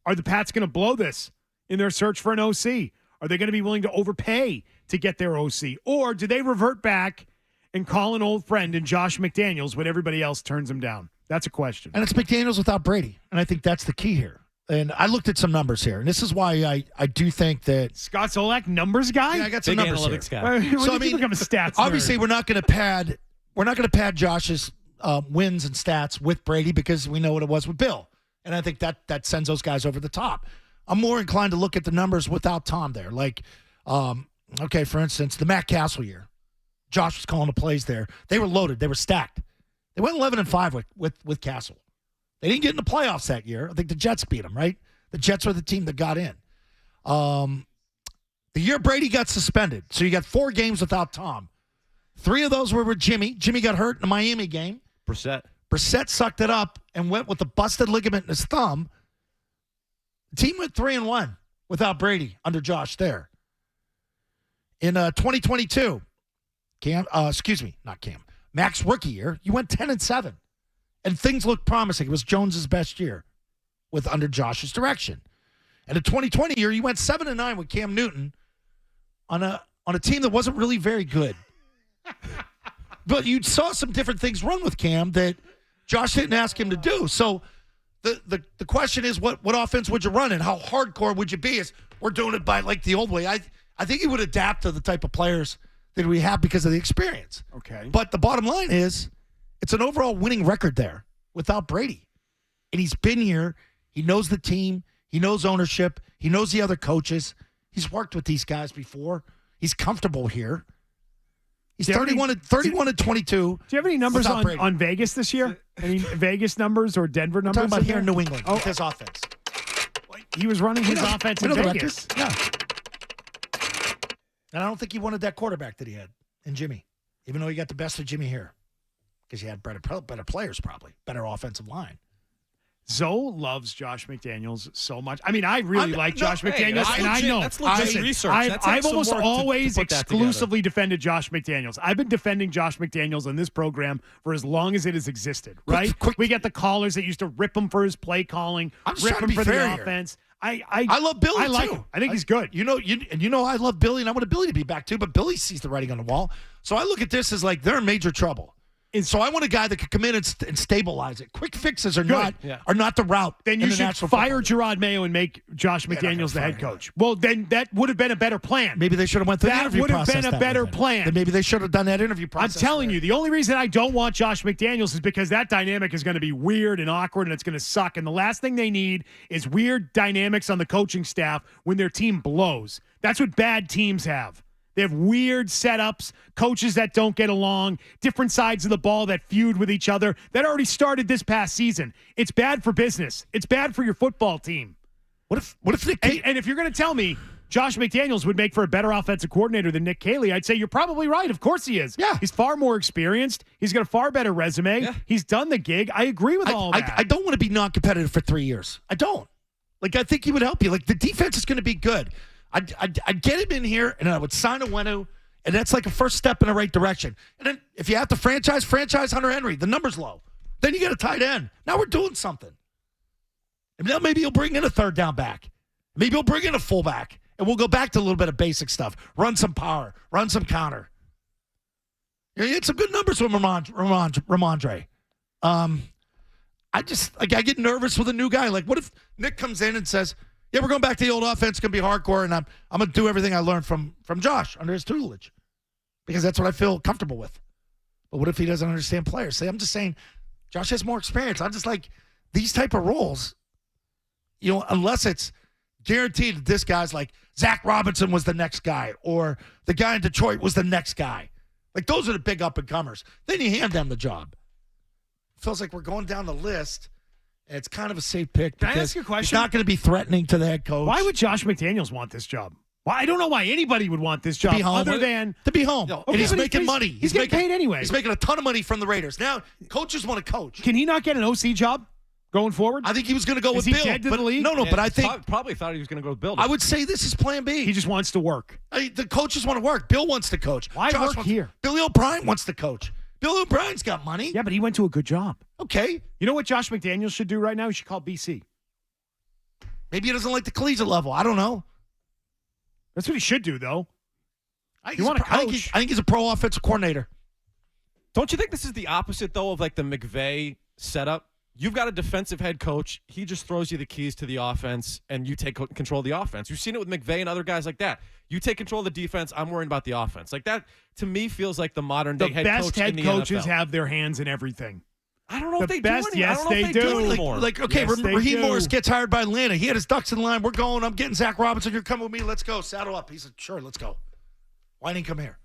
Are the Pats going to blow this in their search for an OC? Are they going to be willing to overpay to get their OC? Or do they revert back and call an old friend in Josh McDaniels when everybody else turns him down? That's a question. And it's McDaniels without Brady. And I think that's the key here. And I looked at some numbers here. And this is why I do think that Scott Zolak, numbers guy? Yeah, I got some Big numbers analytics here. guy. So, I mean, become a stats obviously nerd. we're not going to pad Josh's wins and stats with Brady because we know what it was with Bill. And I think that sends those guys over the top. I'm more inclined to look at the numbers without Tom there. Like, okay, for instance, the Matt Castle year. Josh was calling the plays there. They were loaded. They were stacked. They went 11-5 with Castle. They didn't get in the playoffs that year. I think the Jets beat them, right? The Jets were the team that got in. The year Brady got suspended, so you got 4 games without Tom. 3 of those were with Jimmy. Jimmy got hurt in the Miami game. Brissett sucked it up and went with a busted ligament in his thumb. The team went 3-1 without Brady under Josh there. In 2022, Mac's rookie year, you went 10-7. And things looked promising. It was Jones's best year under Josh's direction. And in 2020 year, you went 7-9 with Cam Newton on a team that wasn't really very good. But you saw some different things run with Cam that Josh didn't ask him to do. So the question is, what offense would you run and how hardcore would you be? Is we're doing it by like the old way. I think he would adapt to the type of players that we have because of the experience. Okay. But the bottom line is, it's an overall winning record there without Brady. And he's been here. He knows the team. He knows ownership. He knows the other coaches. He's worked with these guys before. He's comfortable here. He's 31 and 22. Do you have any numbers on Vegas this year? Any Vegas numbers or Denver numbers? I'm talking about here in New England with his offense. He was running his offense in Vegas. Yeah. And I don't think he wanted that quarterback that he had in Jimmy, even though he got the best of Jimmy here. Because he had better players probably, better offensive line. Zoe loves Josh McDaniels so much. I mean, I really like Josh McDaniels, and I know. That's legit research. I've almost always exclusively defended Josh McDaniels. I've been defending Josh McDaniels on this program for as long as it has existed, right? We get the callers that used to rip him for his play calling, rip him for the offense. I love Billy, I like him. I think he's good. You know I love Billy, and I wanted Billy to be back too, but Billy sees the writing on the wall. So I look at this as like they're in major trouble. So I want a guy that could come in and stabilize it. Quick fixes are not the route. Then you should fire Gerard Mayo and make Josh McDaniels the head coach. Well, then that would have been a better plan. Maybe they should have went through the interview process. That would have been a better plan. Then maybe they should have done that interview process. I'm telling you, the only reason I don't want Josh McDaniels is because that dynamic is going to be weird and awkward and it's going to suck. And the last thing they need is weird dynamics on the coaching staff when their team blows. That's what bad teams have. They have weird setups, coaches that don't get along, different sides of the ball that feud with each other. That already started this past season. It's bad for business. It's bad for your football team. What if Nick and if you're going to tell me Josh McDaniels would make for a better offensive coordinator than Nick Caley, I'd say you're probably right. Of course he is. Yeah. He's far more experienced. He's got a far better resume. Yeah. He's done the gig. I agree with all that. I don't want to be non-competitive for 3 years. I don't. Like, I think he would help you. Like, the defense is going to be good. I'd get him in here, and I would sign a Wenu, and that's like a first step in the right direction. And then if you have to franchise Hunter Henry. The number's low. Then you get a tight end. Now we're doing something. And now maybe you'll bring in a third down back. Maybe you'll bring in a fullback, and we'll go back to a little bit of basic stuff. Run some power. Run some counter. You had some good numbers with Ramondre. I get nervous with a new guy. Like, what if Nick comes in and says, yeah, we're going back to the old offense. It's going to be hardcore, and I'm going to do everything I learned from Josh under his tutelage because that's what I feel comfortable with. But what if he doesn't understand players? See, I'm just saying Josh has more experience. I'm just like, these type of roles, unless it's guaranteed that this guy's like Zach Robinson was the next guy or the guy in Detroit was the next guy. Like, those are the big up-and-comers. Then you hand them the job. Feels like we're going down the list. It's kind of a safe pick. Can I ask you a question? He's not going to be threatening to the head coach. Why would Josh McDaniels want this job? Well, I don't know why anybody would want this job to be home. Other than to be home. No, and he's making money. He's getting paid anyway. He's making a ton of money from the Raiders. Now, coaches want to coach. Can he not get an OC job going forward? I think he was going to go with Is he Bill. dead to the league? No, but I think probably thought he was going to go with Bill. I would say this is plan B. He just wants to work. The coaches want to work. Bill wants to coach. Why work here? Billy O'Brien wants to coach. Bill O'Brien's got money. Yeah, but he went to a good job. Okay. You know what Josh McDaniels should do right now? He should call BC. Maybe he doesn't like the collegiate level. I don't know. That's what he should do, though. You want to coach? I think he's a pro offensive coordinator. Don't you think this is the opposite, though, of like the McVay setup? You've got a defensive head coach. He just throws you the keys to the offense, and you take control of the offense. You've seen it with McVay and other guys like that. You take control of the defense. I'm worrying about the offense. Like that, to me, feels like the modern-day head coach in the NFL. The best head coaches have their hands in everything. I don't know if they do anymore. Yes, I don't know if they do anymore. Okay, Yes, Raheem Morris gets hired by Atlanta. He had his ducks in line. We're going. I'm getting Zach Robinson. You're coming with me. Let's go. Saddle up. He said, sure, let's go. Why didn't he come here?